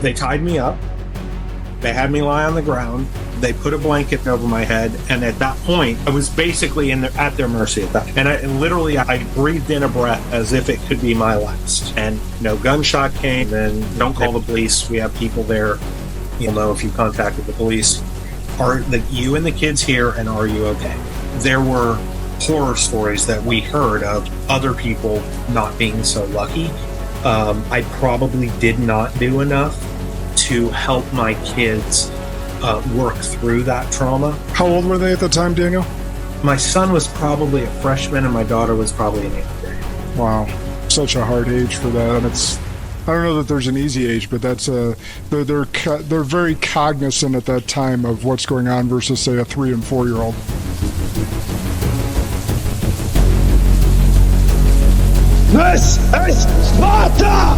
They tied me up. They had me lie on the ground. They put a blanket over my head. And at that point, I was basically at their mercy at that. And I breathed in a breath as if it could be my last. And gunshot came. And don't call the police. We have people there. You'll know if you contacted the police. Are you and the kids here? And are you okay? There were horror stories that we heard of other people not being so lucky. I probably did not do enough to help my kids work through that trauma. How old were they at the time, Daniel? My son was probably a freshman and my daughter was probably an 8th grade. Wow, such a hard age for that. And I don't know that there's an easy age, but that's they're very cognizant at that time of what's going on versus, say, a 3 and 4 year old. This is Sparta!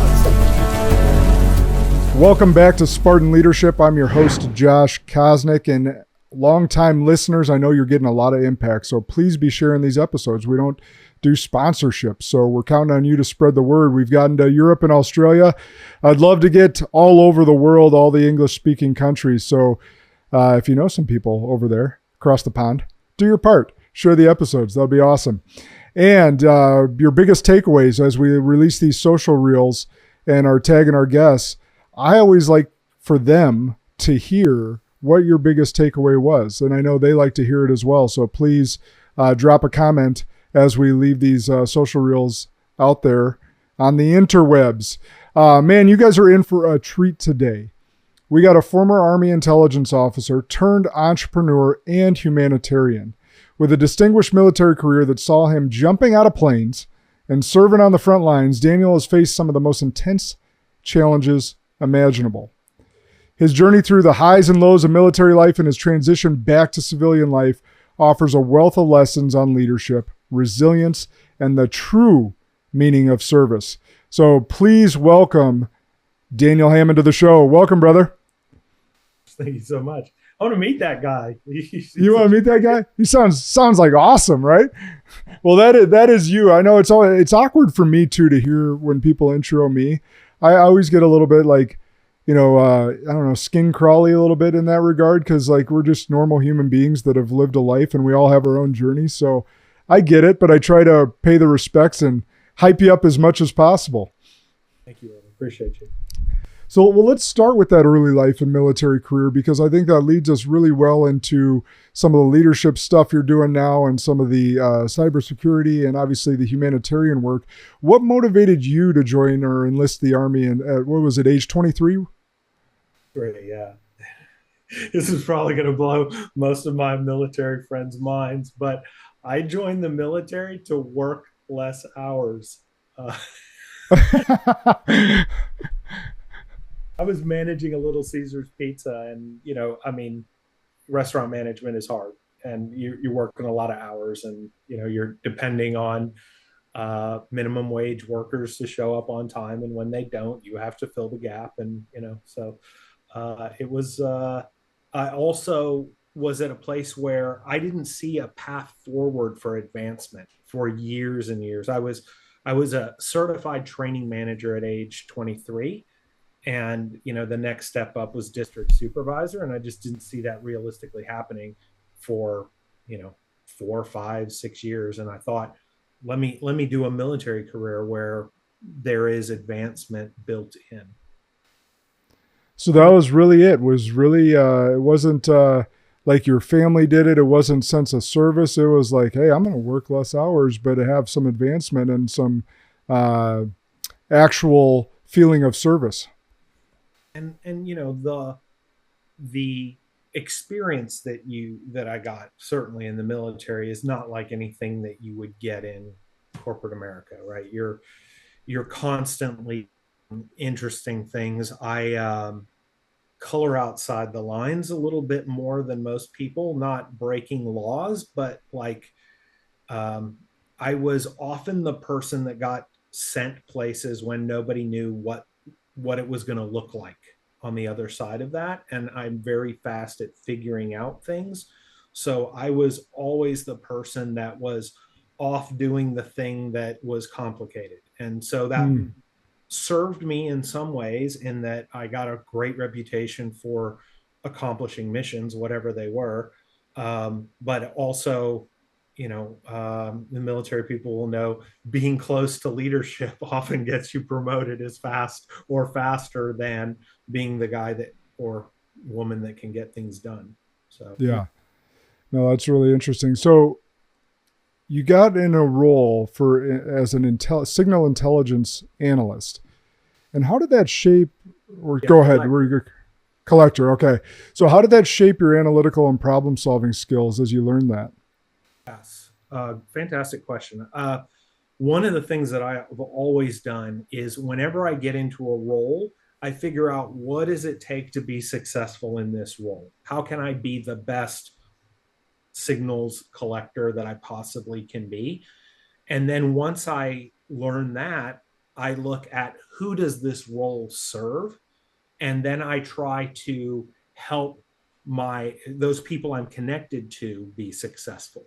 Welcome back to Spartan Leadership. I'm your host, Josh Kosnick, and longtime listeners, I know you're getting a lot of impact, so please be sharing these episodes. We don't do sponsorships, so we're counting on you to spread the word. We've gotten to Europe and Australia. I'd love to get all over the world, all the English-speaking countries, so if you know some people over there across the pond, do your part. Share the episodes. That'll be awesome. And your biggest takeaways as we release these social reels and are tagging our guests, I always like for them to hear what your biggest takeaway was. And I know they like to hear it as well. So please drop a comment as we leave these social reels out there on the interwebs. Man, you guys are in for a treat today. We got a former Army intelligence officer turned entrepreneur and humanitarian with a distinguished military career that saw him jumping out of planes and serving on the front lines. Daniel has faced some of the most intense challenges imaginable. His journey through the highs and lows of military life and his transition back to civilian life offers a wealth of lessons on leadership, resilience, and the true meaning of service. So please welcome Daniel Hammond to the show. Welcome, brother. Thank you so much. I want to meet that guy. You want to meet that guy? He sounds like awesome, right? Well, that is you. I know it's awkward for me too to hear when people intro me. I always get a little bit like, I don't know, skin crawly a little bit in that regard because like we're just normal human beings that have lived a life and we all have our own journey. So I get it, but I try to pay the respects and hype you up as much as possible. Thank you. I appreciate you. So, well, let's start with that early life and military career because I think that leads us really well into some of the leadership stuff you're doing now and some of the cybersecurity and obviously the humanitarian work. What motivated you to join or enlist the Army at what was it, age 23? Right, yeah. This is probably going to blow most of my military friends' minds, but I joined the military to work less hours. I was managing a Little Caesars Pizza and, restaurant management is hard and you're working a lot of hours and, you're depending on minimum wage workers to show up on time. And when they don't, you have to fill the gap. And, I also was at a place where I didn't see a path forward for advancement for years and years. I was a certified training manager at age 23. And, the next step up was district supervisor. And I just didn't see that realistically happening for, 4, 5, 6 years. And I thought, let me do a military career where there is advancement built in. So that was really it. It wasn't like your family did it. It wasn't sense of service. It was like, hey, I'm going to work less hours, but have some advancement and some actual feeling of service. And the experience that I got certainly in the military is not like anything that you would get in corporate America, right? You're constantly interesting things. I color outside the lines a little bit more than most people, not breaking laws, but I was often the person that got sent places when nobody knew what it was going to look like on the other side of that. And I'm very fast at figuring out things. So I was always the person that was off doing the thing that was complicated. And so that served me in some ways in that I got a great reputation for accomplishing missions, whatever they were. But also, the military people will know being close to leadership often gets you promoted as fast or faster than being the guy that or woman that can get things done. So, Yeah. No, that's really interesting. So you got in a role for as an signal intelligence analyst. And how did that shape, or yeah, go ahead, where you collector. Okay. So how did that shape your analytical and problem solving skills as you learned that? yes. Fantastic question. One of the things that I've always done is whenever I get into a role, I figure out what does it take to be successful in this role? How can I be the best signals collector that I possibly can be? And then once I learn that, I look at who does this role serve? And then I try to help those people I'm connected to be successful.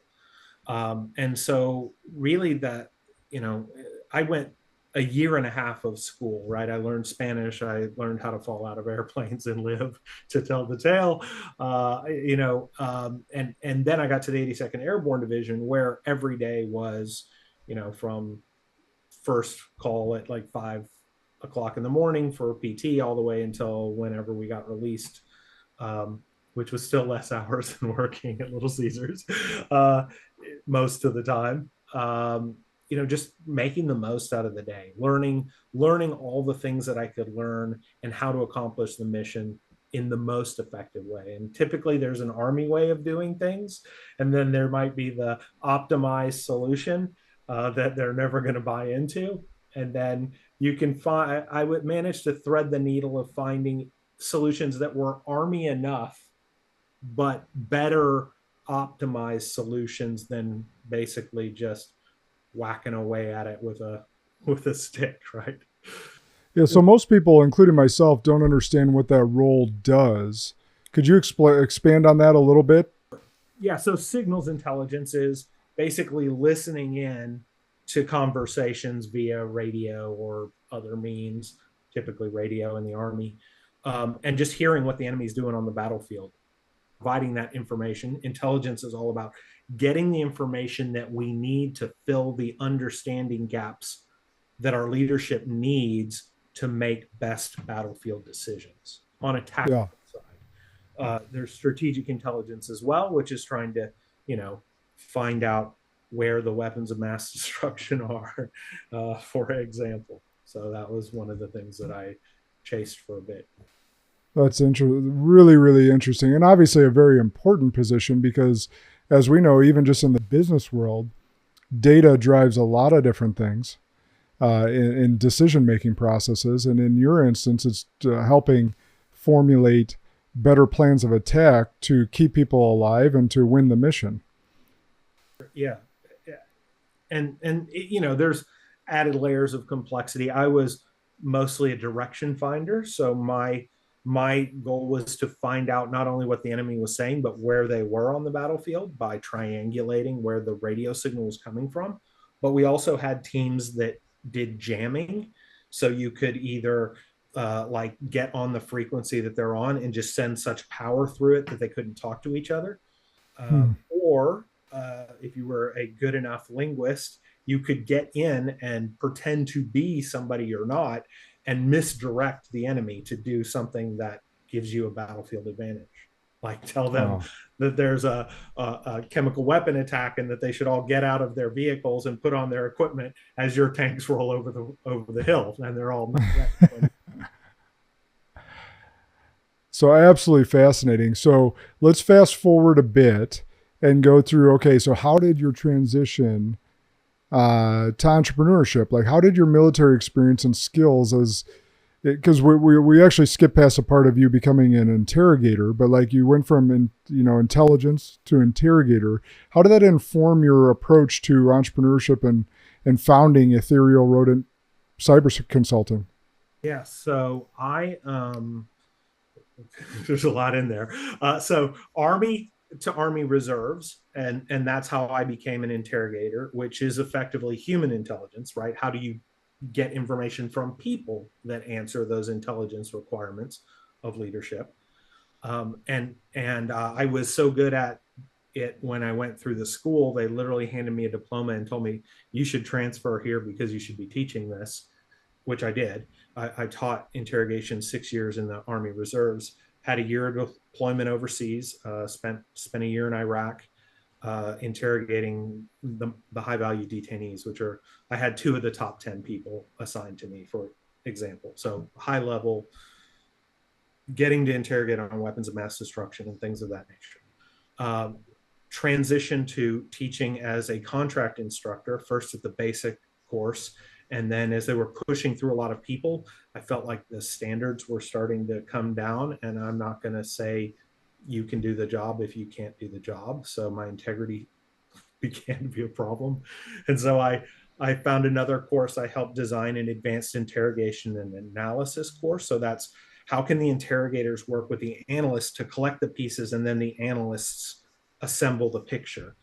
And so really I went a year and a half of school, right? I learned Spanish. I learned how to fall out of airplanes and live to tell the tale. And then I got to the 82nd Airborne Division where every day was, from first call at like 5 o'clock in the morning for PT all the way until whenever we got released, which was still less hours than working at Little Caesars most of the time. Just making the most out of the day, learning all the things that I could learn and how to accomplish the mission in the most effective way. And typically there's an Army way of doing things, and then there might be the optimized solution that they're never going to buy into. And then you can find, I would manage to thread the needle of finding solutions that were Army enough, but better optimized solutions than basically just whacking away at it with a stick, right? Yeah. So most people, including myself, don't understand what that role does. Could you expand on that a little bit? Yeah. So signals intelligence is basically listening in to conversations via radio or other means, typically radio in the Army, and just hearing what the enemy's doing on the battlefield, providing that information. Intelligence is all about getting the information that we need to fill the understanding gaps that our leadership needs to make best battlefield decisions on a tactical side. There's strategic intelligence as well, which is trying to, find out where the weapons of mass destruction are, for example. So that was one of the things that I chased for a bit. That's really, really interesting. And obviously a very important position because, as we know, even just in the business world, data drives a lot of different things in decision-making processes. And in your instance, it's helping formulate better plans of attack to keep people alive and to win the mission. Yeah. And there's added layers of complexity. I was mostly a direction finder. So my goal was to find out not only what the enemy was saying, but where they were on the battlefield by triangulating where the radio signal was coming from. But we also had teams that did jamming. So you could either get on the frequency that they're on and just send such power through it that they couldn't talk to each other. Or if you were a good enough linguist, you could get in and pretend to be somebody you're not and misdirect the enemy to do something that gives you a battlefield advantage. Like tell them that there's a chemical weapon attack and that they should all get out of their vehicles and put on their equipment as your tanks roll over the hill, and they're all. So absolutely fascinating. So let's fast forward a bit and go through, okay, so how did your transition to entrepreneurship? Like, how did your military experience and skills because we actually skipped past a part of you becoming an interrogator, but like you went from, intelligence to interrogator. How did that inform your approach to entrepreneurship and founding Ethereal Rodent Cyber Consulting? Yeah. So there's a lot in there. So Army to Army Reserves, and that's how I became an interrogator, which is effectively human intelligence, right? How do you get information from people that answer those intelligence requirements of leadership. And I was so good at it when I went through the school, they literally handed me a diploma and told me, you should transfer here because you should be teaching this, which I did. I taught interrogation 6 years in the Army Reserves, had a year of deployment overseas, spent a year in Iraq, interrogating the high value detainees, which are, I had 2 of the top 10 people assigned to me, for example. So high level, getting to interrogate on weapons of mass destruction and things of that nature. Transition to teaching as a contract instructor, first at the basic course. And then as they were pushing through a lot of people, I felt like the standards were starting to come down, and I'm not going to say you can do the job if you can't do the job. So my integrity began to be a problem. And so I found another course. I helped design an advanced interrogation and analysis course. So that's how can the interrogators work with the analysts to collect the pieces, and then the analysts assemble the picture.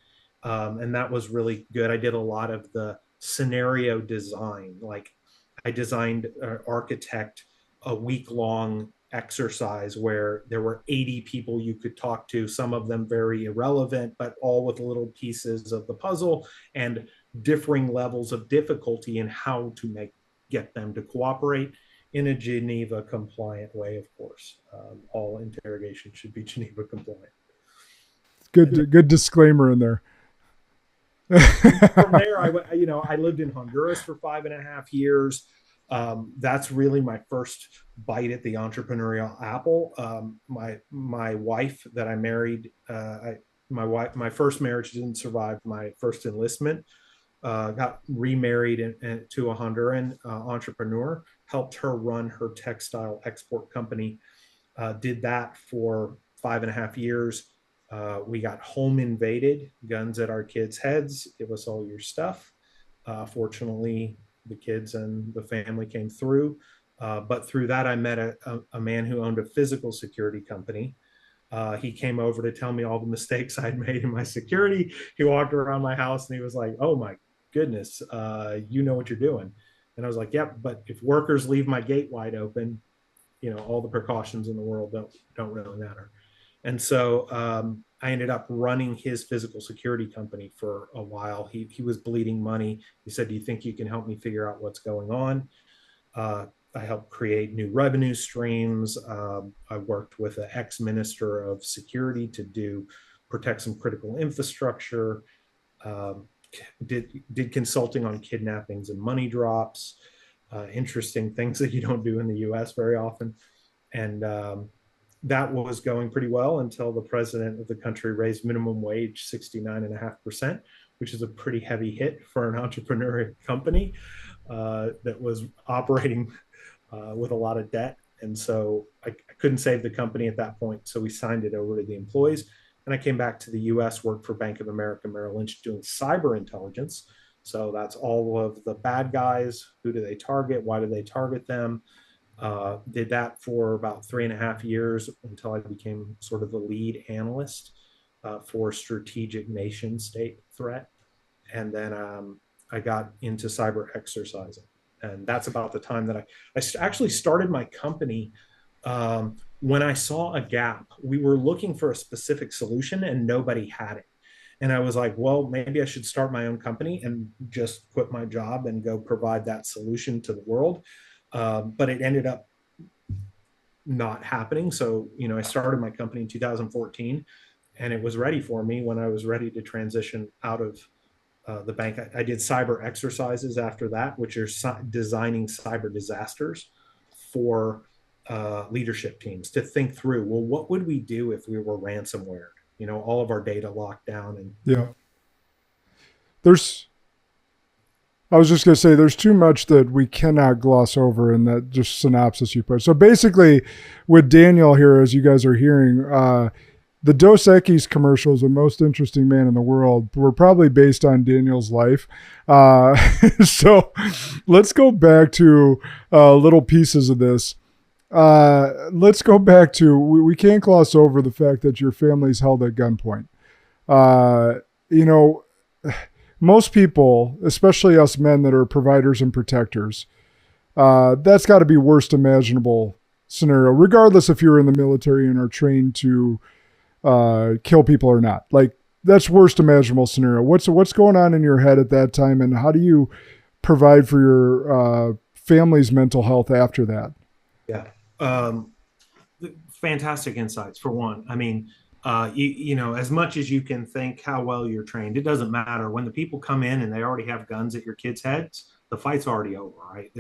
And that was really good. I did a lot of the scenario design. Like I designed architect a week-long exercise where there were 80 people you could talk to, some of them very irrelevant, but all with little pieces of the puzzle and differing levels of difficulty in how to get them to cooperate in a Geneva compliant way, of course. All interrogation should be Geneva compliant. Good disclaimer in there. From there, I lived in Honduras for 5.5 years. That's really my first bite at the entrepreneurial apple. My wife that I married, my first marriage didn't survive my first enlistment. Got remarried to a Honduran entrepreneur, helped her run her textile export company. Did that for 5.5 years. We got home invaded, guns at our kids' heads. Give us all your stuff. Fortunately, the kids and the family came through. But through that, I met a man who owned a physical security company. He came over to tell me all the mistakes I'd made in my security. He walked around my house and he was like, "Oh my goodness, you know what you're doing." And I was like, "Yep, but if workers leave my gate wide open, all the precautions in the world don't really matter." And so I ended up running his physical security company for a while. He was bleeding money. He said, "Do you think you can help me figure out what's going on?" I helped create new revenue streams. I worked with an ex-minister of security to protect some critical infrastructure. Did consulting on kidnappings and money drops. Interesting things that you don't do in the U.S. very often. And that was going pretty well until the president of the country raised minimum wage 69.5%, which is a pretty heavy hit for an entrepreneurial company that was operating with a lot of debt. And so I couldn't save the company at that point. So we signed it over to the employees. And I came back to the US, worked for Bank of America Merrill Lynch doing cyber intelligence. So that's all of the bad guys. Who do they target? Why do they target them? Did that for about 3.5 years until I became sort of the lead analyst for strategic nation state threat. And then I got into cyber exercising. And that's about the time that I actually started my company. When I saw a gap, we were looking for a specific solution and nobody had it. And I was like, well, maybe I should start my own company and just quit my job and go provide that solution to the world. But it ended up not happening. So, I started my company in 2014 and it was ready for me when I was ready to transition out of the bank. I did cyber exercises after that, which are designing cyber disasters for leadership teams to think through, well, what would we do if we were ransomware? All of our data locked down. And yeah, I was just going to say, there's too much that we cannot gloss over in that just synopsis you put. So basically with Daniel here, as you guys are hearing, the Dos Equis commercial is the most interesting man in the world. We're probably based on Daniel's life. So let's go back to little pieces of this. Let's go back to, we can't gloss over the fact that your family's held at gunpoint. most people, especially us men that are providers and protectors, that's got to be worst imaginable scenario, regardless if you're in the military and are trained to kill people or not. Like, that's worst imaginable scenario. What's going on in your head at that time, and how do you provide for your family's mental health after that? Yeah. Fantastic insights for one. I mean, you know, as much as you can think how well you're trained, it doesn't matter when the people come in and they already have guns at your kids' heads. The fight's already over, right?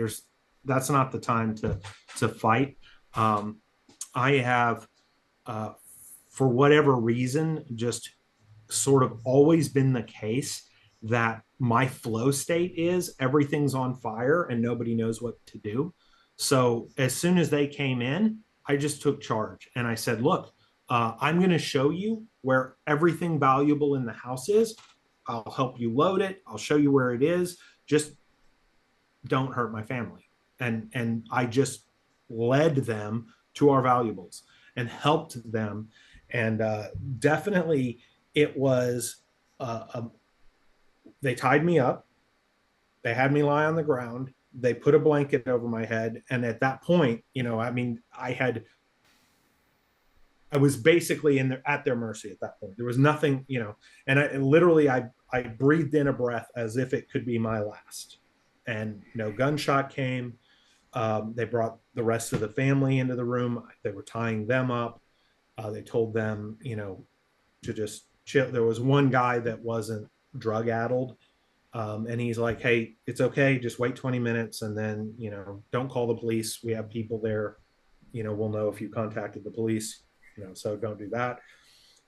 That's not the time to fight. I have, for whatever reason, just sort of always been the case that my flow state is everything's on fire and nobody knows what to do. So as soon as they came in, I just took charge and I said, look, I'm going to show you where everything valuable in the house is. I'll help you load it. I'll show you where it is. Just don't hurt my family. And I just led them to our valuables and helped them. And definitely it was, they tied me up. They had me lie on the ground. They put a blanket over my head. And at that point, you know, I mean, I was basically at their mercy at that point. There was nothing, you know, and I breathed in a breath as if it could be my last. And no gunshot came. They brought the rest of the family into the room. They were tying them up. They told them, you know, to just chill. There was one guy that wasn't drug addled. And he's like, hey, it's okay. Just wait 20 minutes. And then, you know, don't call the police. We have people there. You know, we'll know if you contacted the police, you know, so don't do that.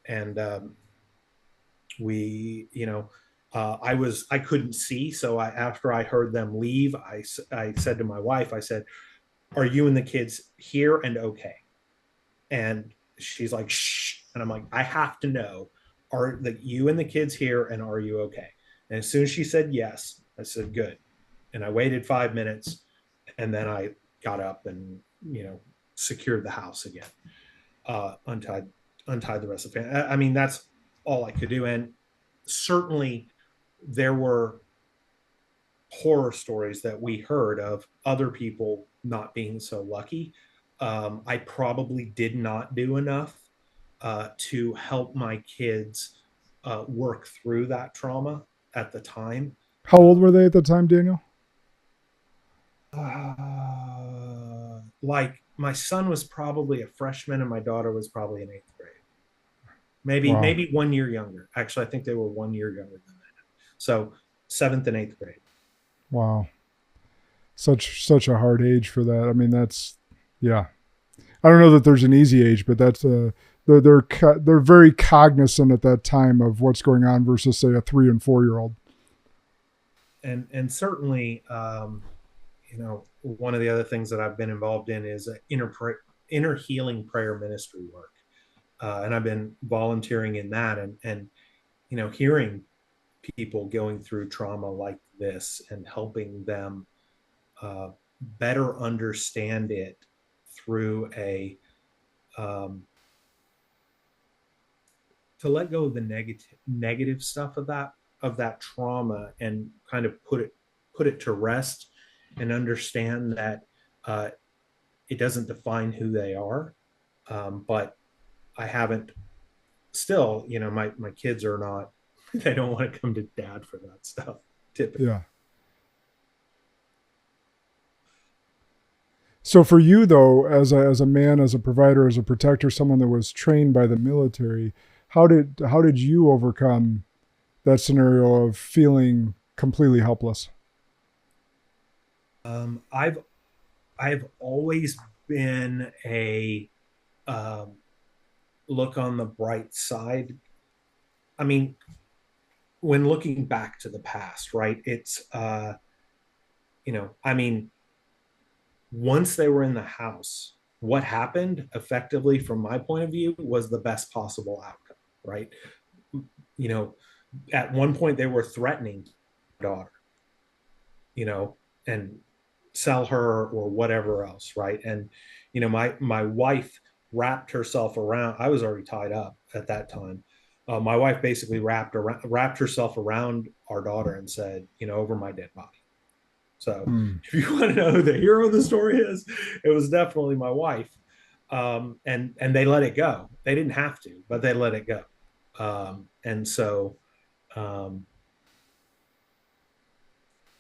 And you know, I couldn't see. So after I heard them leave, I said to my wife, I said, are you and the kids here and okay? And she's like, shh. And I'm like, I have to know, are you and the kids here and are you okay? And as soon as she said yes, I said, good. And I waited 5 minutes and then I got up and, you know, secured the house again, untied the rest of the family. I mean, that's all I could do. And certainly there were horror stories that we heard of other people not being so lucky. I probably did not do enough to help my kids work through that trauma at the time. How old were they at the time, Daniel? Like my son was probably a freshman and my daughter was probably in 8th grade. Wow. Maybe 1 year younger. Actually, I think they were 1 year younger than that. So 7th and 8th grade. Wow. Such a hard age for that. I mean, that's, yeah. I don't know that there's an easy age, but that's they're very cognizant at that time of what's going on versus, say, a 3 and 4 year old. And certainly, you know, one of the other things that I've been involved in is inner healing prayer ministry work, and I've been volunteering in that, and you know, hearing people going through trauma like this and helping them better understand it through to let go of the negative stuff of that trauma and kind of put it to rest and understand that it doesn't define who they are. But I haven't still, you know, my kids are not, they don't want to come to dad for that stuff typically. Yeah. So for you though, as a man, as a provider, as a protector, someone that was trained by the military, how did you overcome that scenario of feeling completely helpless? I've always been a look on the bright side. I mean, when looking back to the past, right? It's you know, I mean, once they were in the house, what happened effectively from my point of view was the best possible outcome, right? You know, at one point they were threatening my daughter, you know, and sell her or whatever else, right? And you know, my wife wrapped herself around, I was already tied up at that time, my wife basically wrapped herself around our daughter and said, over my dead body. So if you want to know who the hero of the story is, it was definitely my wife. And they let it go. They didn't have to, but they let it go. And so,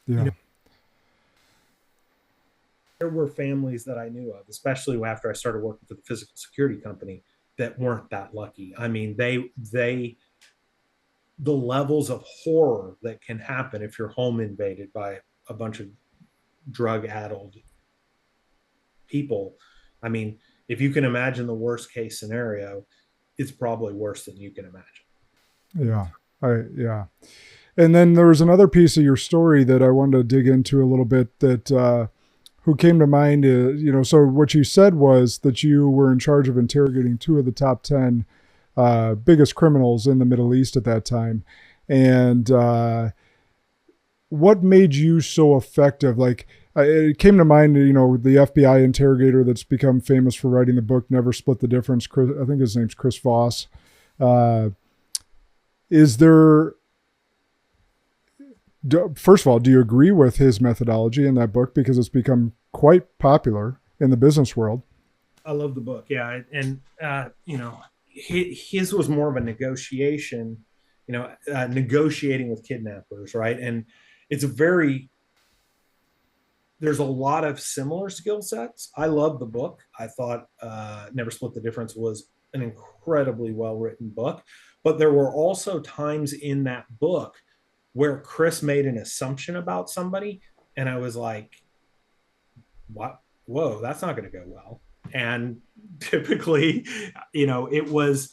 Yeah. there were families that I knew of, especially after I started working for the physical security company, that weren't that lucky. I mean, the levels of horror that can happen if your home invaded by a bunch of drug addled people. I mean, if you can imagine the worst case scenario, it's probably worse than you can imagine. Yeah. Yeah. And then there was another piece of your story that I wanted to dig into a little bit that, who came to mind, so what you said was that you were in charge of interrogating 2 of the top 10 biggest criminals in the Middle East at that time. And what made you so effective? Like, it came to mind, the FBI interrogator that's become famous for writing the book, Never Split the Difference. I think his name's Chris Voss. Is there, first of all, do you agree with his methodology in that book? Because it's become quite popular in the business world. I love the book. Yeah. And, his was more of a negotiation, negotiating with kidnappers. Right. And there's a lot of similar skill sets. I love the book. I thought Never Split the Difference was an incredibly well-written book, but there were also times in that book where Chris made an assumption about somebody, and I was like, what? Whoa, that's not going to go well. And typically, it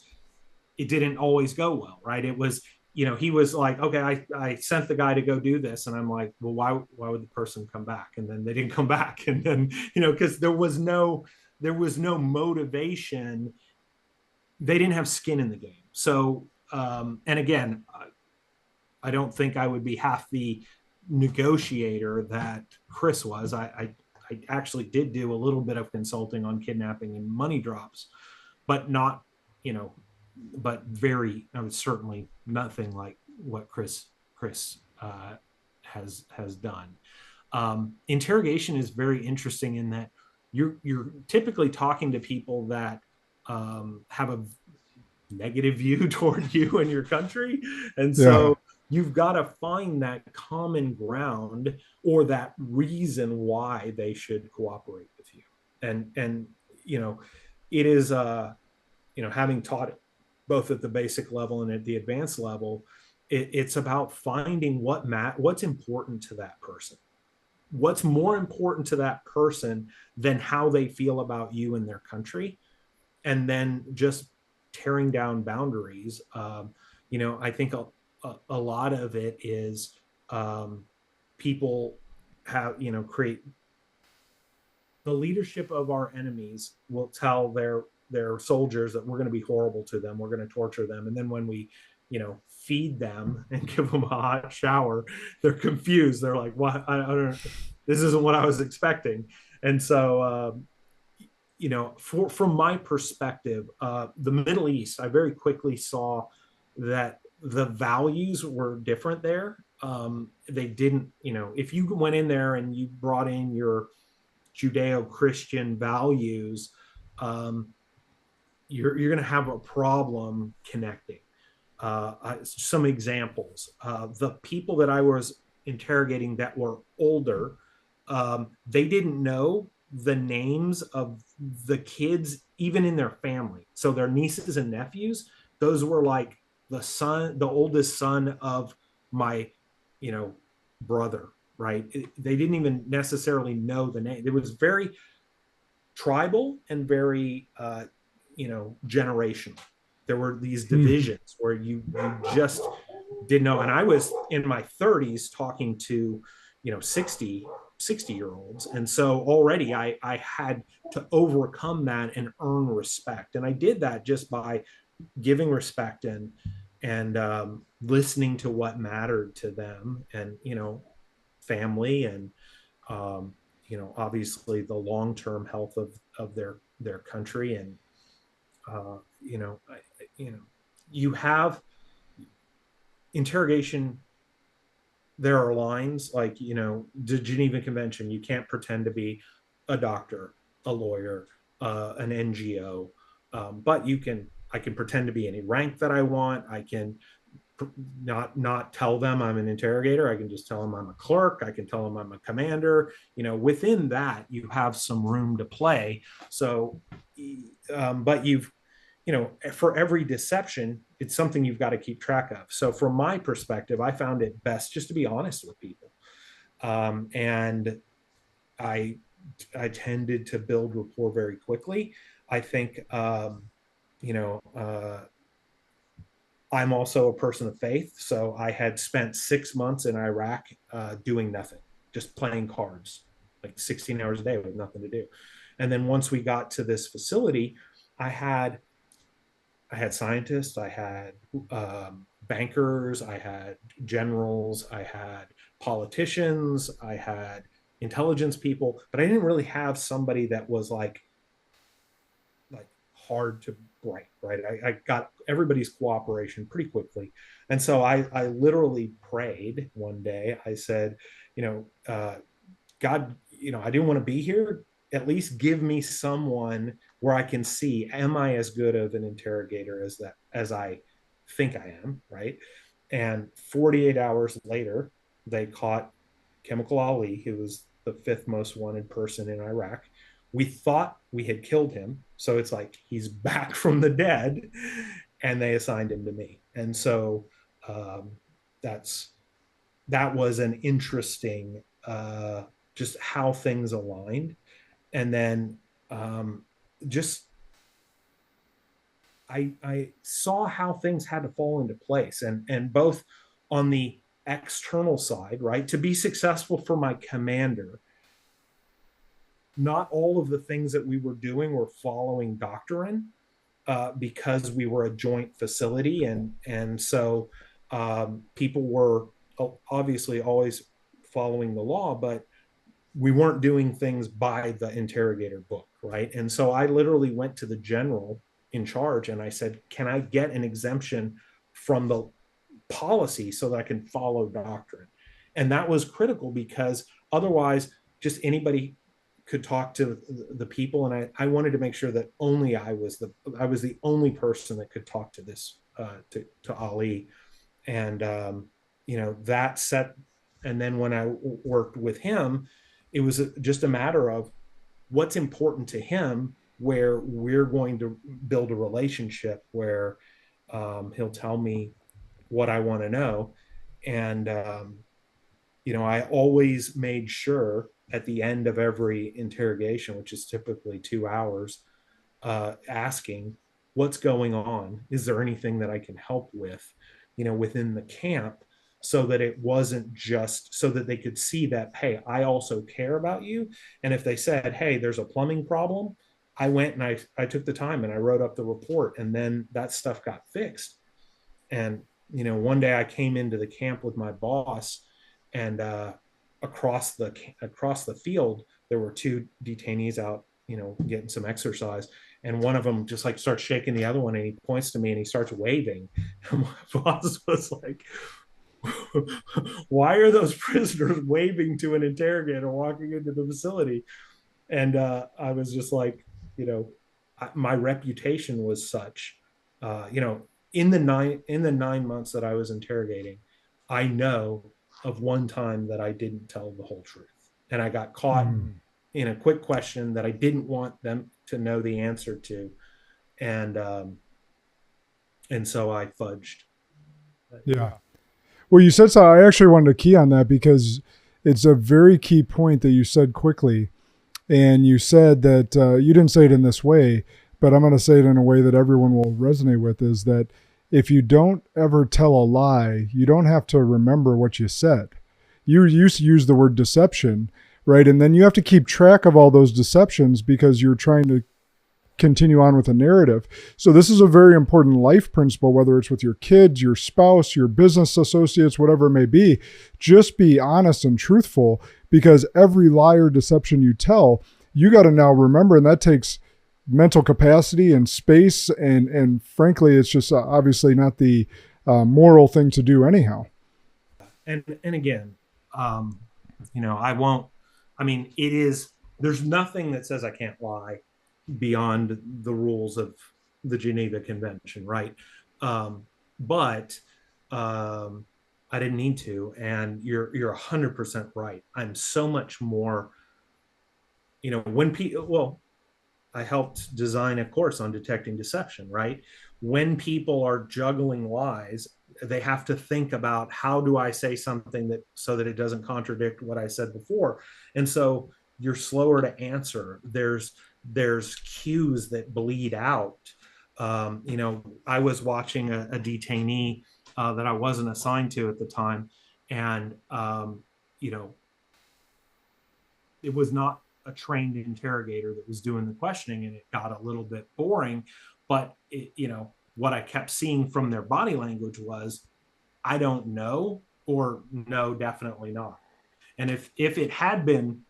didn't always go well, right? It was, he was like, okay, I sent the guy to go do this. And I'm like, well, why would the person come back? And then they didn't come back. And then, because there was no motivation. They didn't have skin in the game. So, and again, I don't think I would be half the negotiator that Chris was. I actually did do a little bit of consulting on kidnapping and money drops, but not, but I was certainly nothing like what Chris has done. Interrogation is very interesting in that you're typically talking to people that have a negative view toward you and your country, and so you've got to find that common ground or that reason why they should cooperate with you. And it is having taught it both at the basic level and at the advanced level, it's about finding what's important to that person. What's more important to that person than how they feel about you and their country, and then just tearing down boundaries. I think a lot of it is people have, create the leadership of our enemies will tell their soldiers that we're going to be horrible to them. We're going to torture them. And then when we, feed them and give them a hot shower, they're confused. They're like, what? I don't, this isn't what I was expecting. And so, from my perspective, the Middle East, I very quickly saw that the values were different there. They didn't, if you went in there and you brought in your Judeo-Christian values, you're going to have a problem connecting. Some examples: the people that I was interrogating that were older, they didn't know the names of the kids, even in their family. So their nieces and nephews, those were like the oldest son of my, brother, right? They didn't even necessarily know the name. It was very tribal and very, generational. There were these divisions where you just didn't know. And I was in my 30s talking to, 60-year-olds. And so already I had to overcome that and earn respect. And I did that just by giving respect and listening to what mattered to them, and, family, and, obviously the long-term health of their country. And, you have interrogation. There are lines like, the Geneva Convention. You can't pretend to be a doctor, a lawyer, an NGO, but I can pretend to be any rank that I want. I can not tell them I'm an interrogator. I can just tell them I'm a clerk. I can tell them I'm a commander. Within that, you have some room to play. So, but for every deception, it's something you've got to keep track of. So from my perspective, I found it best just to be honest with people. And I tended to build rapport very quickly. I think, I'm also a person of faith. So I had spent 6 months in Iraq doing nothing, just playing cards, like 16 hours a day with nothing to do. And then once we got to this facility, I had scientists, I had bankers, I had generals, I had politicians, I had intelligence people, but I didn't really have somebody that was like hard to break, right? I got everybody's cooperation pretty quickly. And so I literally prayed one day. I said, God, I didn't want to be here. At least give me someone where I can see, am I as good of an interrogator as I think I am, right? And 48 hours later, they caught Chemical Ali, who was the 5th most wanted person in Iraq. We thought we had killed him. So it's like he's back from the dead, and they assigned him to me. And so that was an interesting, just how things aligned. And then I saw how things had to fall into place, and both on the external side, right? To be successful for my commander, not all of the things that we were doing were following doctrine, because we were a joint facility. And so people were obviously always following the law, but we weren't doing things by the interrogator book, right? And so I literally went to the general in charge and I said, can I get an exemption from the policy so that I can follow doctrine? And that was critical, because otherwise just anybody could talk to the people. And I wanted to make sure that only I was the only person that could talk to this, to Ali. And, that set. And then when I worked with him, it was just a matter of what's important to him, where we're going to build a relationship where he'll tell me what I want to know. And, I always made sure at the end of every interrogation, which is typically 2 hours, asking, what's going on? Is there anything that I can help with, within the camp? So that it wasn't just so that they could see that, hey, I also care about you. And if they said, hey, there's a plumbing problem, I went and I took the time and I wrote up the report, and then that stuff got fixed. And, one day I came into the camp with my boss, and across the field, there were 2 detainees out, getting some exercise. And one of them just like starts shaking the other one, and he points to me and he starts waving. And my boss was like, why are those prisoners waving to an interrogator walking into the facility? And I was just like, my reputation was such, in the 9 months that I was interrogating, I know of one time that I didn't tell the whole truth, and I got caught in a quick question that I didn't want them to know the answer to, and so I fudged. Yeah. Well, you said so. I actually wanted to key on that because it's a very key point that you said quickly. And you said that you didn't say it in this way, but I'm going to say it in a way that everyone will resonate with, is that if you don't ever tell a lie, you don't have to remember what you said. You used to use the word deception, right? And then you have to keep track of all those deceptions because you're trying to continue on with a narrative. So this is a very important life principle, whether it's with your kids, your spouse, your business associates, whatever it may be. Just be honest and truthful, because every lie or deception you tell, you got to now remember, and that takes mental capacity and space. And frankly, it's just obviously not the moral thing to do anyhow. And again, there's nothing that says I can't lie beyond the rules of the Geneva Convention, right? But I didn't need to, and you're 100% right. I'm so much more, when people, I helped design a course on detecting deception, right? When people are juggling lies, they have to think about, how do I say something so that it doesn't contradict what I said before? And so you're slower to answer. There's cues that bleed out. I was watching a detainee that I wasn't assigned to at the time, and it was not a trained interrogator that was doing the questioning, and it got a little bit boring. But what I kept seeing from their body language was, I don't know, or no, definitely not. And if it had been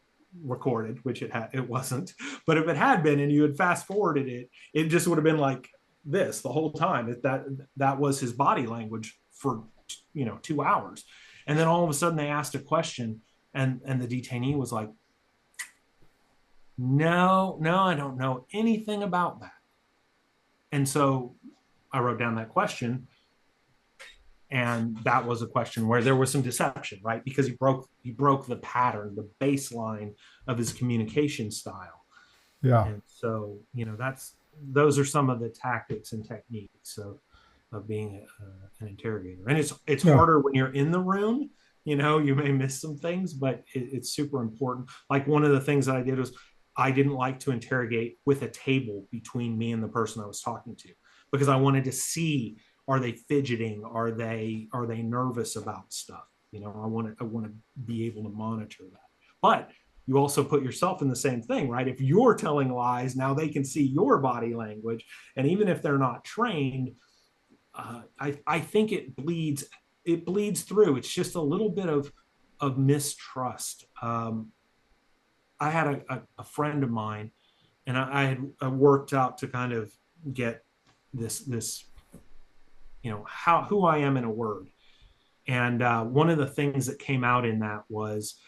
recorded, which it wasn't, but if it had been and you had fast forwarded it just would have been like this the whole time. That was his body language for 2 hours. And then all of a sudden they asked a question, and the detainee was like, no, I don't know anything about that. And so I wrote down that question, and that was a question where there was some deception, right? Because he broke the pattern, the baseline of his communication style. Yeah. And so, those are some of the tactics and techniques of being an interrogator. And it's harder when you're in the room. You may miss some things, but it's super important. Like, one of the things that I did was, I didn't like to interrogate with a table between me and the person I was talking to, because I wanted to see, are they fidgeting? Are they nervous about stuff? I want to be able to monitor that. But you also put yourself in the same thing, right? If you're telling lies, now they can see your body language. And even if they're not trained, I think it bleeds through. It's just a little bit of mistrust. I had a friend of mine, and I had worked out to kind of get this who I am in a word. And one of the things that came out in that was,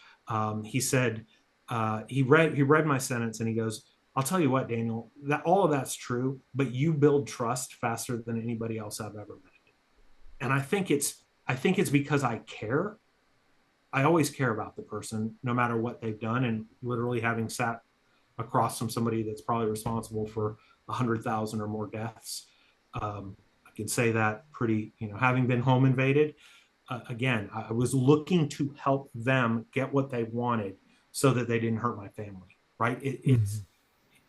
he said, he read my sentence, and he goes, I'll tell you what, Daniel, that all of that's true, but you build trust faster than anybody else I've ever met. And I think it's because I care. I always care about the person, no matter what they've done. And literally, having sat across from somebody that's probably responsible for 100,000 or more deaths, I can say that pretty, having been home invaded, again, I was looking to help them get what they wanted so that they didn't hurt my family, right?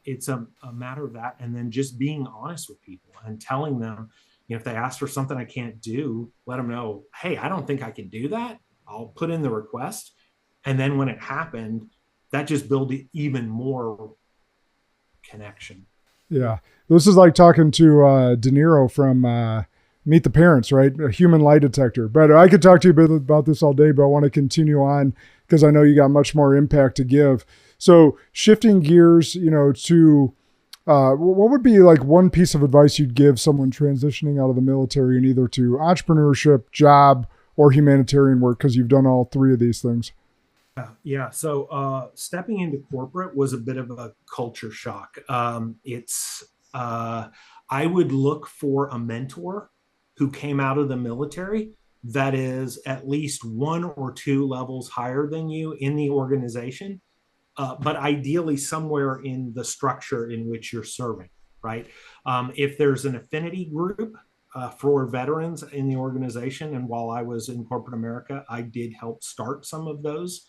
It's a matter of that. And then just being honest with people and telling them, if they ask for something I can't do, let them know, hey, I don't think I can do that. I'll put in the request. And then when it happened, that just built even more connection. Yeah. This is like talking to De Niro from Meet the Parents, right? A human lie detector. But I could talk to you a bit about this all day, but I want to continue on because I know you got much more impact to give. So shifting gears, to what would be like one piece of advice you'd give someone transitioning out of the military and either to entrepreneurship, job, or humanitarian work, because you've done all three of these things? Yeah. So stepping into corporate was a bit of a culture shock. I would look for a mentor who came out of the military that is at least 1 or 2 levels higher than you in the organization, but ideally somewhere in the structure in which you're serving, right? If there's an affinity group for veterans in the organization, and while I was in corporate America, I did help start some of those,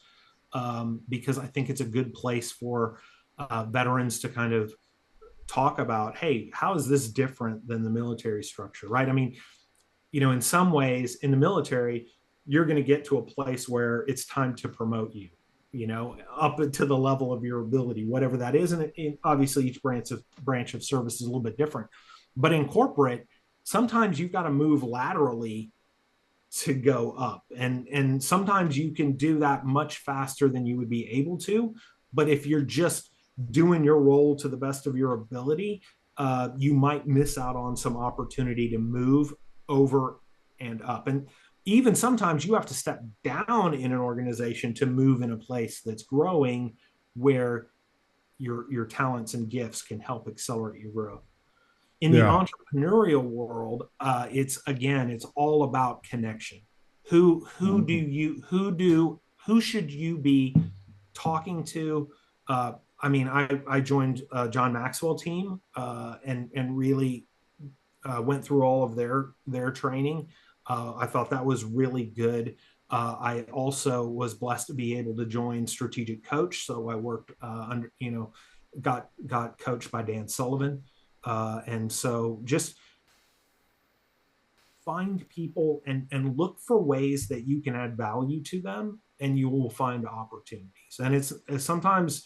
because I think it's a good place for veterans to kind of talk about, hey, how is this different than the military structure, right? I mean, in some ways in the military, you're going to get to a place where it's time to promote you, up to the level of your ability, whatever that is. And obviously each branch of service is a little bit different. But in corporate, sometimes you've got to move laterally to go up. And sometimes you can do that much faster than you would be able to. But if you're just doing your role to the best of your ability, you might miss out on some opportunity to move over and up. And even sometimes you have to step down in an organization to move in a place that's growing, where your talents and gifts can help accelerate your growth. In the Yeah. entrepreneurial world, it's all about connection. Who should you be talking to? I joined John Maxwell team, and really went through all of their training. I thought that was really good. I also was blessed to be able to join Strategic Coach, so I worked got coached by Dan Sullivan, and so just find people and look for ways that you can add value to them, and you will find opportunities. And it's sometimes,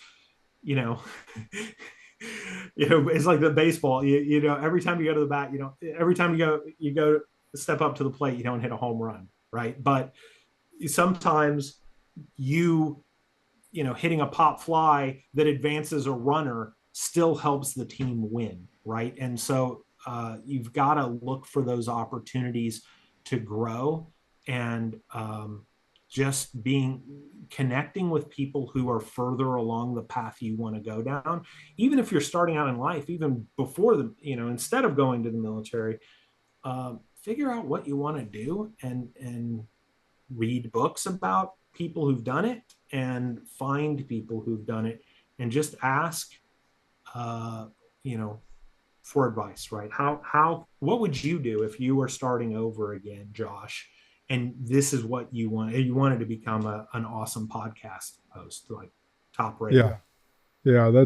you know, it's like the baseball. Every time you go to the bat, every time you go step up to the plate, you don't hit a home run, right? But sometimes hitting a pop fly that advances a runner still helps the team win, right? And so you've got to look for those opportunities to grow, and just connecting with people who are further along the path you want to go down. Even if you're starting out in life, even before instead of going to the military, figure out what you want to do, and read books about people who've done it, and find people who've done it, and just ask, for advice, right? What would you do if you were starting over again, Josh? And this is what you wanted to become an awesome podcast host, like top rated. Yeah. Yeah.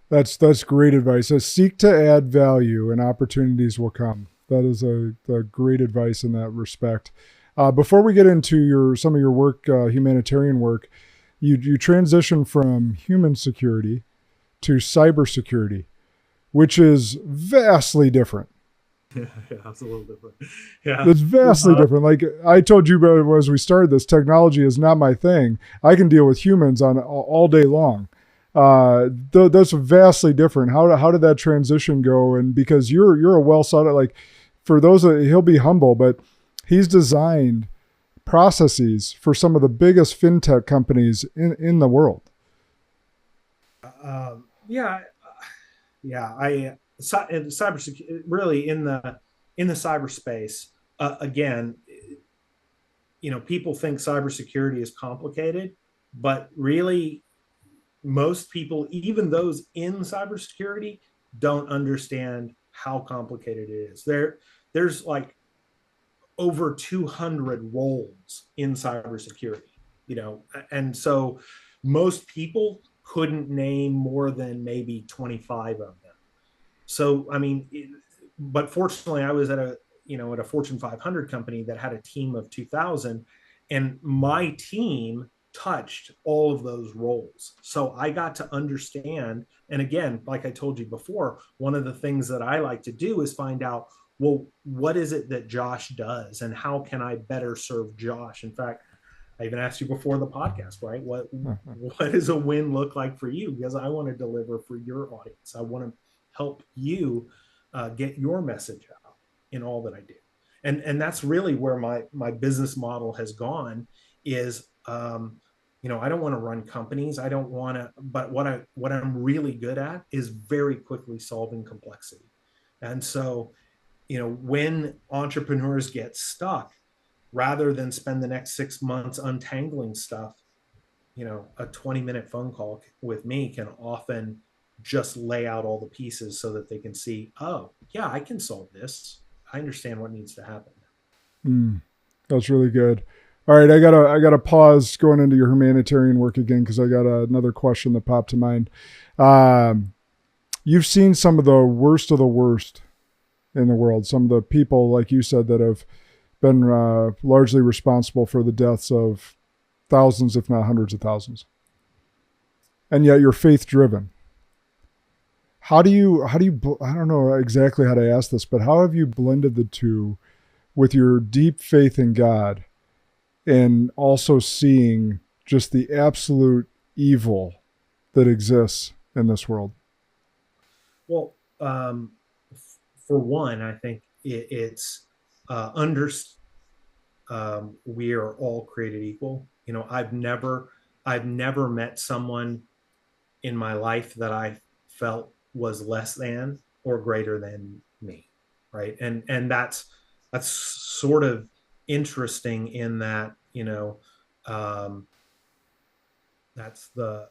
That's great advice. So seek to add value and opportunities will come. That is a great advice in that respect. Before we get into some of your work, humanitarian work, you transition from human security to cybersecurity, which is vastly different. Yeah, it's a little different. Yeah, it's vastly different. Like I told you as we started this, technology is not my thing. I can deal with humans on all day long. That's vastly different. How did that transition go? And because you're a well sought out, like for those he'll be humble, but he's designed processes for some of the biggest fintech companies in the world. Cybersecurity, really in the cyberspace, again, people think cybersecurity is complicated, but really most people, even those in cybersecurity, don't understand how complicated it is. There's like over 200 roles in cybersecurity, and so most people couldn't name more than maybe 25 of them. So, but fortunately I was at a Fortune 500 company that had a team of 2,000, and my team touched all of those roles. So I got to understand. And again, like I told you before, one of the things that I like to do is find out, well, what is it that Josh does, and how can I better serve Josh? In fact, I even asked you before the podcast, right? What does a win look like for you? Because I want to deliver for your audience. I want to help you get your message out in all that I do. And that's really where my business model has gone is, I don't want to run companies. I don't want to, but what I'm really good at is very quickly solving complexity. And so, when entrepreneurs get stuck, rather than spend the next 6 months untangling stuff, a 20-minute phone call with me can often just lay out all the pieces so that they can see, oh yeah, I can solve this. I understand what needs to happen. That's really good. All right, I gotta pause going into your humanitarian work again, because I got another question that popped to mind. You've seen some of the worst in the world, some of the people, like you said, that have been largely responsible for the deaths of thousands, if not hundreds of thousands. And yet you're faith driven. How do you, I don't know exactly how to ask this, but how have you blended the two with your deep faith in God and also seeing just the absolute evil that exists in this world? Well, for one, I think it's we are all created equal. I've never met someone in my life that I felt was less than or greater than me, right? And that's sort of interesting in that, that's the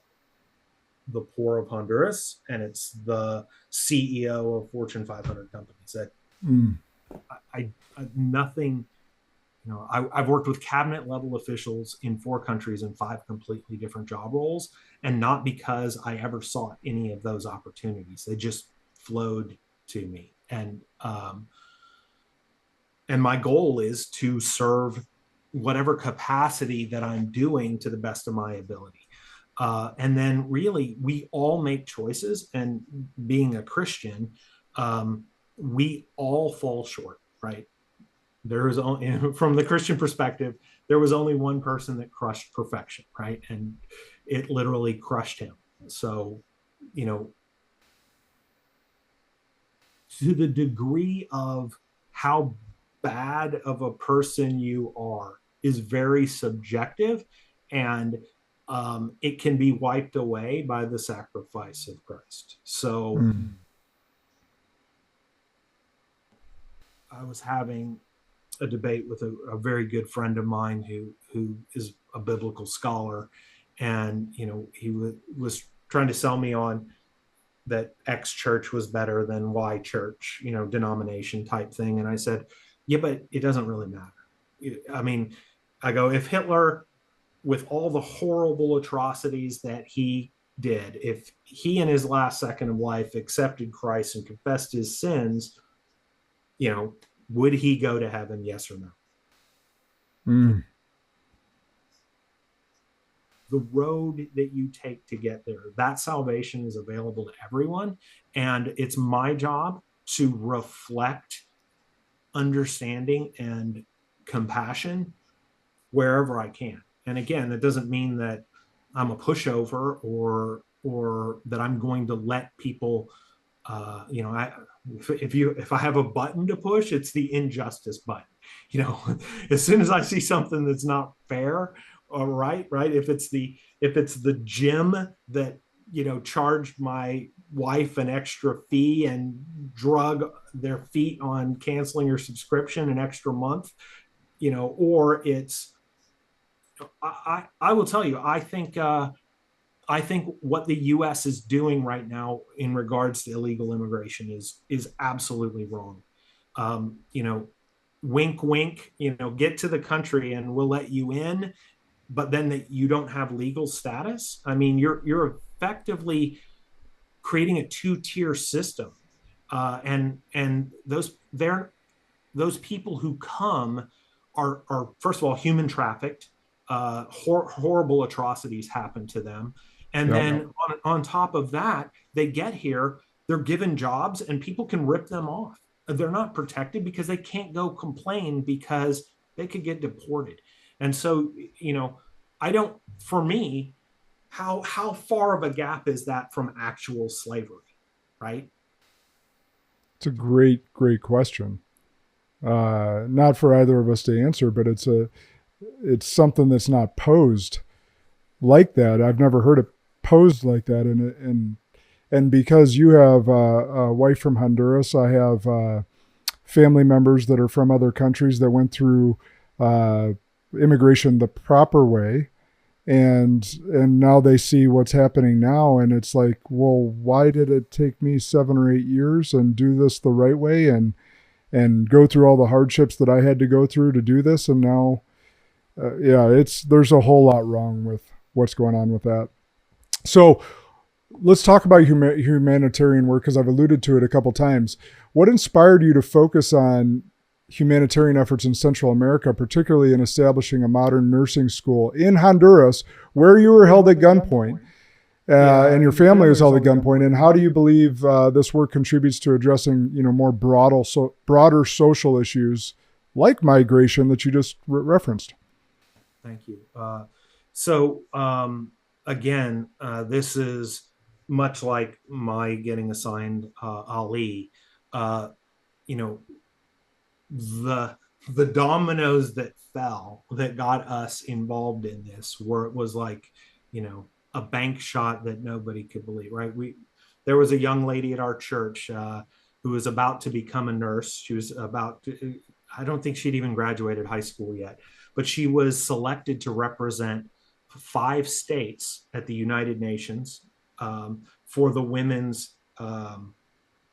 poor of Honduras, and it's the CEO of Fortune 500 companies. That I nothing. I've worked with cabinet level officials in 4 countries in 5 completely different job roles, and not because I ever sought any of those opportunities. They just flowed to me, and my goal is to serve whatever capacity that I'm doing to the best of my ability. And then really, we all make choices. And being a Christian, we all fall short, right? There is only, from the Christian perspective, there was only one person that crushed perfection, right? And it literally crushed him. So, to the degree of how bad of a person you are is very subjective, and it can be wiped away by the sacrifice of Christ. So I was having a debate with a very good friend of mine who is a biblical scholar, and he was trying to sell me on that X church was better than Y church, denomination type thing. And I said, yeah, but it doesn't really matter. I mean, I go, if Hitler, with all the horrible atrocities that he did, if he in his last second of life accepted Christ and confessed his sins, would he go to heaven? Yes or no? The road that you take to get there, that salvation is available to everyone. And it's my job to reflect understanding and compassion wherever I can. And again, that doesn't mean that I'm a pushover or that I'm going to let people, if I have a button to push, it's the injustice button. As soon as I see something that's not fair, all right. If it's the gym that, charged my wife an extra fee and drug their feet on canceling your subscription an extra month, or it's, I will tell you, I think what the U.S. is doing right now in regards to illegal immigration is absolutely wrong. Wink, wink, get to the country and we'll let you in, but then that you don't have legal status. I mean, you're effectively creating a 2-tier system, and those people who come are first of all human trafficked. Horrible atrocities happen to them, and then on top of that, they get here, they're given jobs, and people can rip them off. They're not protected because they can't go complain because they could get deported. And so, for me, how far of a gap is that from actual slavery, right? It's a great question. Not for either of us to answer, but it's something that's not posed like that. I've never heard it posed like that. And because you have a wife from Honduras, I have family members that are from other countries that went through immigration the proper way. And now they see what's happening now. And it's like, well, why did it take me 7 or 8 years and do this the right way and go through all the hardships that I had to go through to do this? And now, there's a whole lot wrong with what's going on with that. So let's talk about humanitarian work, because I've alluded to it a couple times. What inspired you to focus on humanitarian efforts in Central America, particularly in establishing a modern nursing school in Honduras, where you were held at gunpoint, and your family was held at gunpoint? And how do you believe this work contributes to addressing, more broader social issues like migration that you just referenced? Thank you. again, this is much like my getting assigned Ali. You know, the dominoes that fell that got us involved in this, where it was like, a bank shot that nobody could believe, right? There was a young lady at our church who was about to become a nurse. She was I don't think she'd even graduated high school yet, but she was selected to represent 5 states at the United Nations for the women's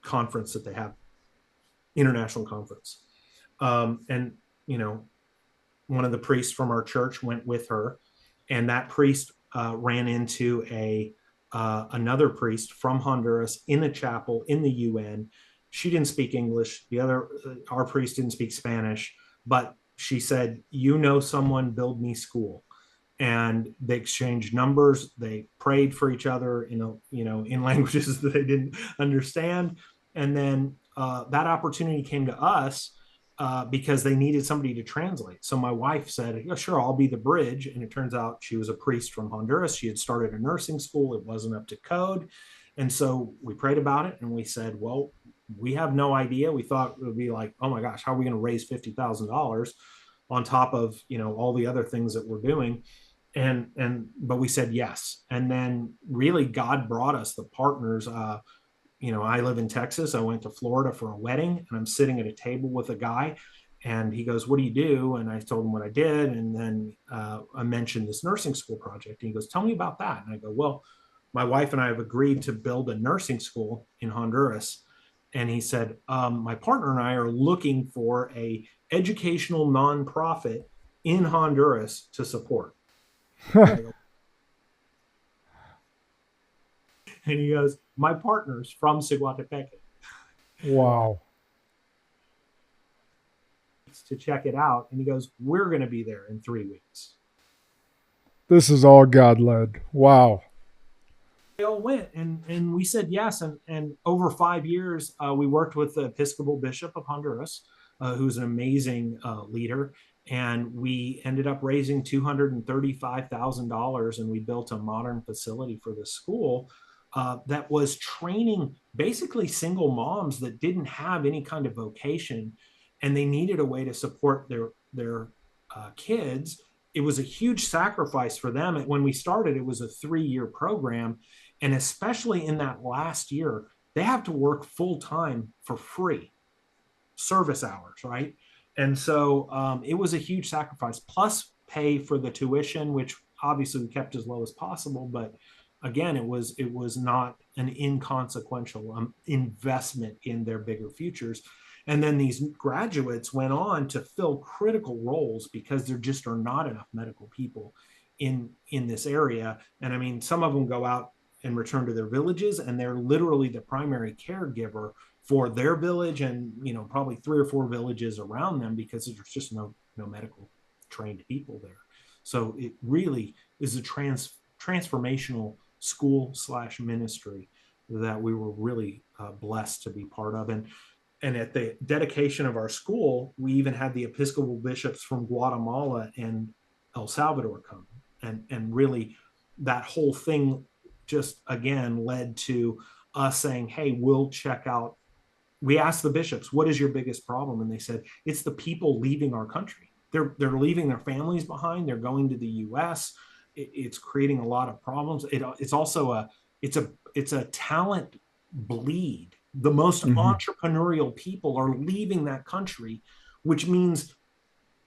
conference that they have, international conference. And, one of the priests from our church went with her, and that priest ran into another priest from Honduras in a chapel in the UN. She didn't speak English. Our priest didn't speak Spanish, but she said, someone, build me school. And they exchanged numbers. They prayed for each other in languages that they didn't understand. And then that opportunity came to us because they needed somebody to translate. So my wife said, yeah, sure, I'll be the bridge. And it turns out she was a priest from Honduras. She had started a nursing school. It wasn't up to code. And so we prayed about it and we said, well, we have no idea. We thought it would be like, oh my gosh, how are we going to raise $50,000 on top of, all the other things that we're doing? But we said yes. And then really God brought us the partners. I live in Texas. I went to Florida for a wedding, and I'm sitting at a table with a guy, and he goes, what do you do? And I told him what I did. And then I mentioned this nursing school project. And he goes, tell me about that. And I go, well, my wife and I have agreed to build a nursing school in Honduras. And he said, my partner and I are looking for a educational nonprofit in Honduras to support. And he goes, my partner's from Siguatepeque. Wow. To check it out. And he goes, we're going to be there in 3 weeks. This is all God-led. Wow. They all went, and we said yes. And over 5 years, we worked with the Episcopal Bishop of Honduras, who's an amazing leader. And we ended up raising $235,000, and we built a modern facility for the school that was training basically single moms that didn't have any kind of vocation, and they needed a way to support their kids. It was a huge sacrifice for them. When we started, it was a 3-year program, and especially in that last year, they have to work full time for free, service hours, right? And so it was a huge sacrifice, plus pay for the tuition, which obviously we kept as low as possible. But again, it was not an inconsequential investment in their bigger futures. And then these graduates went on to fill critical roles because there just are not enough medical people in this area. And I mean, some of them go out and return to their villages, and they're literally the primary caregiver for their village and, probably 3 or 4 villages around them, because there's just no medical trained people there. So it really is a transformational school / ministry that we were really blessed to be part of. And at the dedication of our school, we even had the Episcopal bishops from Guatemala and El Salvador come. And really that whole thing just, again, led to us saying, hey, we'll check out. We asked the bishops, what is your biggest problem? And they said, it's the people leaving our country. They're leaving their families behind. They're going to the US. It's creating a lot of problems. It's also it's a talent bleed. The most entrepreneurial people are leaving that country, which means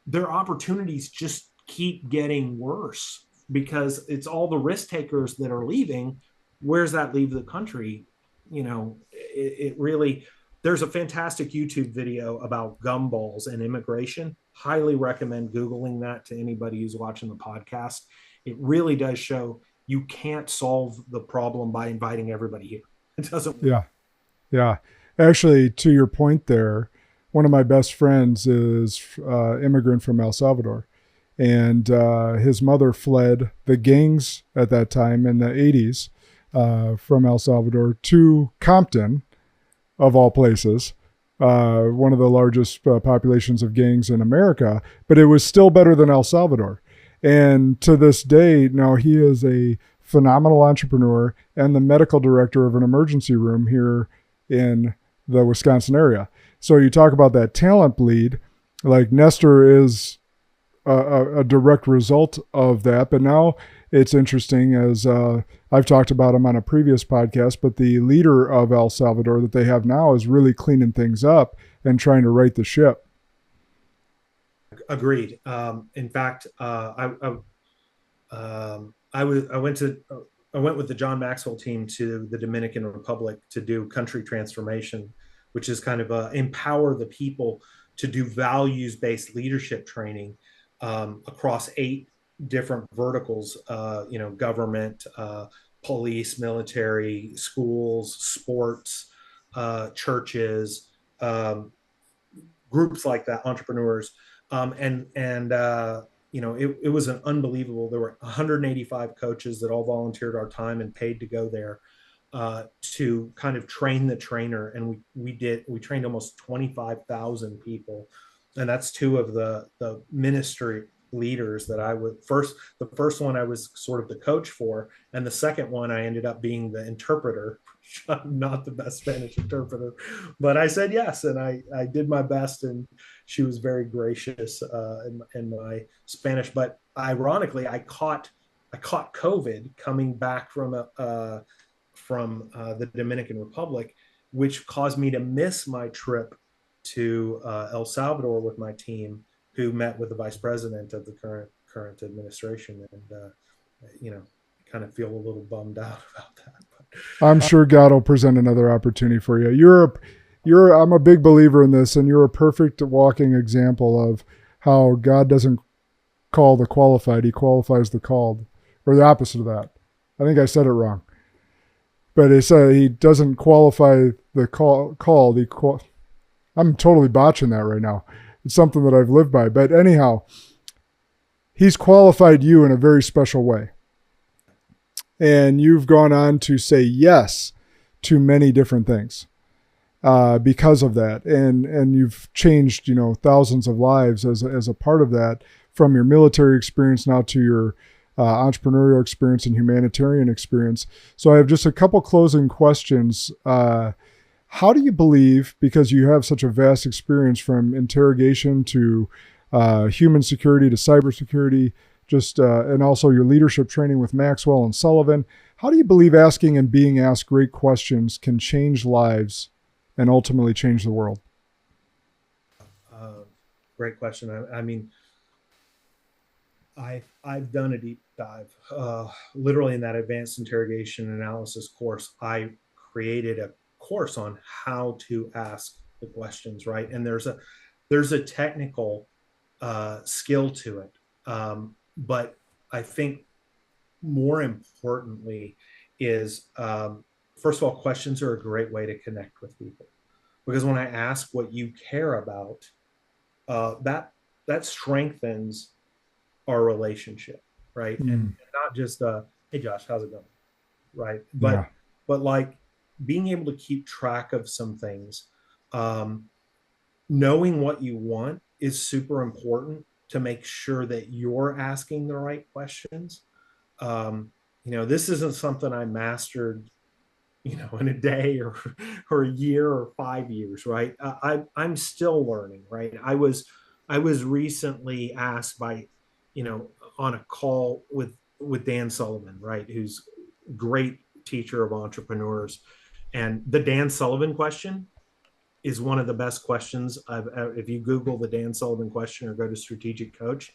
their opportunities just keep getting worse because it's all the risk takers that are leaving. Where's that leave the country? It really, there's a fantastic YouTube video about gumballs and immigration. Highly recommend Googling that to anybody who's watching the podcast. It really does show you can't solve the problem by inviting everybody here. It doesn't work. Yeah. Actually, to your point there, one of my best friends is immigrant from El Salvador. And his mother fled the gangs at that time in the 80s from El Salvador to Compton, of all places, one of the largest populations of gangs in America. But it was still better than El Salvador. And to this day, now he is a phenomenal entrepreneur, and the medical director of an emergency room here in the Wisconsin area. So you talk about that talent bleed, like Nestor is a direct result of that. But now it's interesting, as I've talked about him on a previous podcast, but the leader of El Salvador that they have now is really cleaning things up and trying to right the ship. Agreed. In fact, I went with the John Maxwell team to the Dominican Republic to do country transformation, which is kind of empower the people to do values-based leadership training across 8 different verticals, government, police, military, schools, sports, churches, groups like that, entrepreneurs. It was an unbelievable. There were 185 coaches that all volunteered our time and paid to go there to kind of train the trainer. And we trained almost 25,000 people. And that's 2 of the ministry leaders that the first one I was sort of the coach for, and the second one I ended up being the interpreter. I'm not the best Spanish interpreter, but I said yes, and I did my best, and she was very gracious in my Spanish. But ironically, I caught COVID coming back from the Dominican Republic, which caused me to miss my trip to El Salvador with my team, who met with the vice president of the current administration, and kind of feel a little bummed out about that. But I'm sure God will present another opportunity for you. I'm a big believer in this, and you're a perfect walking example of how God doesn't call the qualified, he qualifies the called, or the opposite of that. I think I said it wrong. But he doesn't qualify the called. I'm totally botching that right now. It's something that I've lived by. But anyhow, he's qualified you in a very special way. And you've gone on to say yes to many different things because of that. And you've changed, thousands of lives as a part of that, from your military experience now to your entrepreneurial experience and humanitarian experience. So I have just a couple closing questions. How do you believe, because you have such a vast experience from interrogation to human security to cybersecurity, and also your leadership training with Maxwell and Sullivan, how do you believe asking and being asked great questions can change lives and ultimately change the world? Great question. I mean, I've done a deep dive. Literally in that advanced interrogation analysis course, I created a course on how to ask the questions, right? And there's a technical skill to it. But I think more importantly is, first of all, questions are a great way to connect with people, because when I ask what you care about, that strengthens our relationship, right? And not just hey Josh, how's it going, right? But like being able to keep track of some things, knowing what you want is super important to make sure that you're asking the right questions. This isn't something I mastered, in a day or a year or 5 years, right? I'm still learning, right? I was recently asked by, on a call with Dan Sullivan, right, who's a great teacher of entrepreneurs, and the Dan Sullivan question is one of the best questions if you Google the Dan Sullivan question or go to Strategic Coach,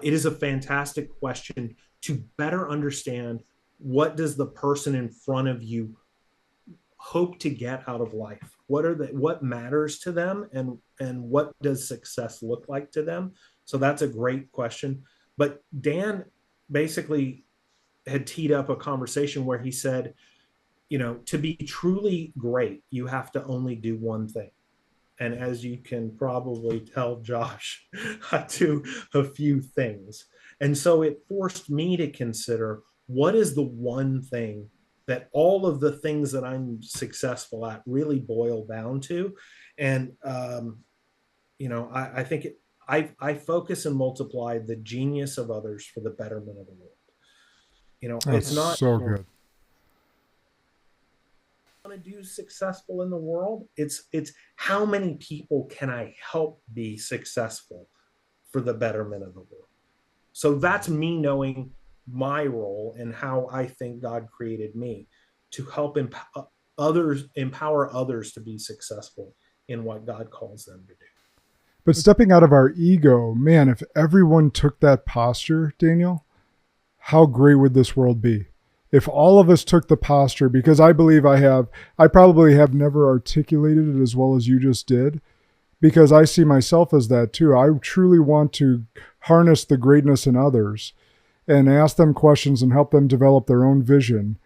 it is a fantastic question to better understand what does the person in front of you hope to get out of life. What matters to them, and what does success look like to them? So that's a great question. But Dan basically had teed up a conversation where he said, to be truly great, you have to only do one thing. And as you can probably tell, Josh, I do a few things. And so it forced me to consider, what is the one thing that all of the things that I'm successful at really boil down to? And, I think I focus and multiply the genius of others for the betterment of the world. It's not so good. Want to do successful in the world. It's how many people can I help be successful for the betterment of the world. So that's me knowing my role and how I think God created me to help empower others to be successful in what God calls them to do. But stepping out of our ego, man, if everyone took that posture, Daniel, how great would this world be? If all of us took the posture, because I believe I probably have never articulated it as well as you just did, because I see myself as that too. I truly want to harness the greatness in others and ask them questions and help them develop their own vision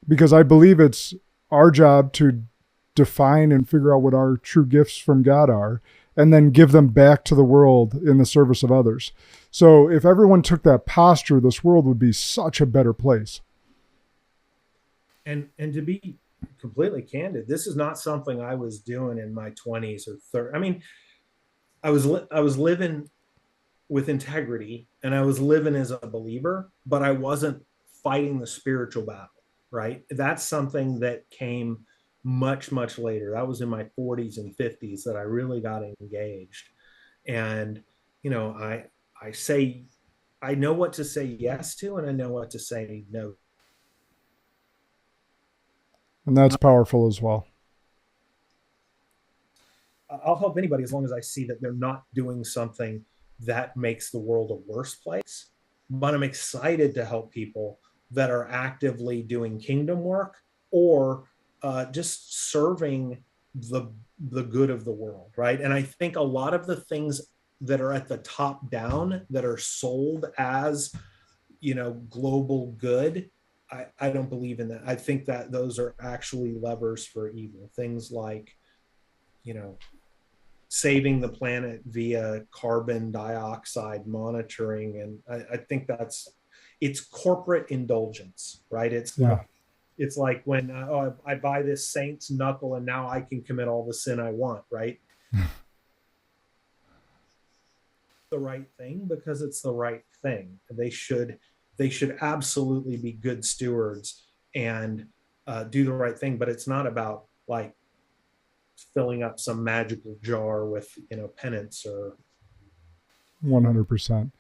because I believe it's our job to define and figure out what our true gifts from God are, and then give them back to the world in the service of others. So if everyone took that posture, this world would be such a better place. And to be completely candid, this is not something I was doing in my 20s or 30s. I mean, I was living with integrity and I was living as a believer, but I wasn't fighting the spiritual battle, right? That's something that came much, much later. That was in my 40s and 50s that I really got engaged. And, I know what to say yes to, and I know what to say no. And that's powerful as well. I'll help anybody as long as I see that they're not doing something that makes the world a worse place. But I'm excited to help people that are actively doing kingdom work or just serving the good of the world, right? And I think a lot of the things that are at the top down that are sold as, global good, I don't believe in that. I think that those are actually levers for evil. Things like, saving the planet via carbon dioxide monitoring. And I think it's corporate indulgence, right? It's like when I buy this saint's knuckle and now I can commit all the sin I want, right? The right thing because it's the right thing. They should absolutely be good stewards and do the right thing, but it's not about like filling up some magical jar with penance or 100%.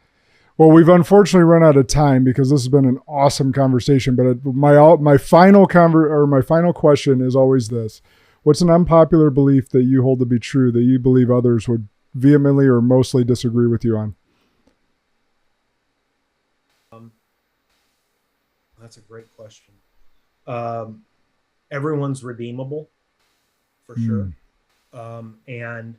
Well, we've unfortunately run out of time because this has been an awesome conversation. But my final question is always this: what's an unpopular belief that you hold to be true that you believe others would vehemently or mostly disagree with you on? That's a great question. Everyone's redeemable, for sure, and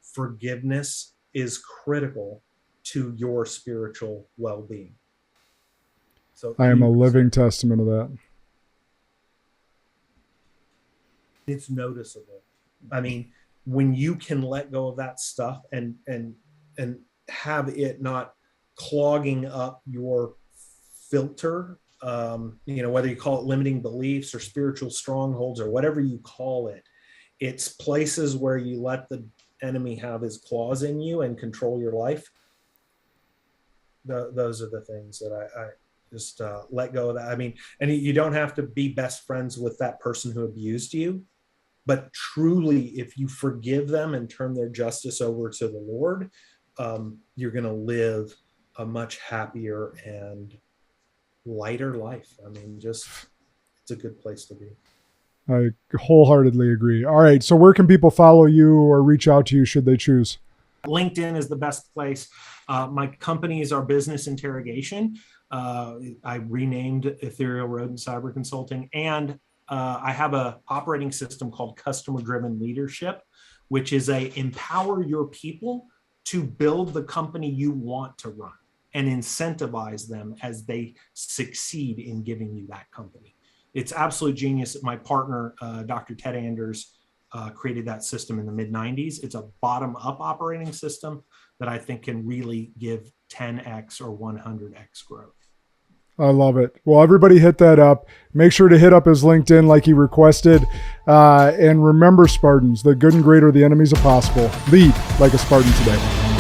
forgiveness is critical to your spiritual well-being. So I am a living testament of that. It's noticeable. I mean, when you can let go of that stuff and have it not clogging up your filter, whether you call it limiting beliefs or spiritual strongholds or whatever you call it, it's places where you let the enemy have his claws in you and control your life. Those are the things that I just let go of that. I mean, and you don't have to be best friends with that person who abused you, but truly, if you forgive them and turn their justice over to the Lord, you're going to live a much happier and lighter life. I mean, it's a good place to be. I wholeheartedly agree. All right. So where can people follow you or reach out to you should they choose? LinkedIn is the best place. My company is our Business Interrogation. I renamed Ethereal Road and Cyber Consulting. And I have an operating system called Customer-Driven Leadership, which is empower your people to build the company you want to run and incentivize them as they succeed in giving you that company. It's absolute genius. My partner, Dr. Ted Anders, created that system in the mid-90s. It's a bottom-up operating system that I think can really give 10x or 100x growth. I love it. Well, everybody hit that up. Make sure to hit up his LinkedIn like he requested. And remember, Spartans, the good and great are the enemies of possible. Lead like a Spartan today.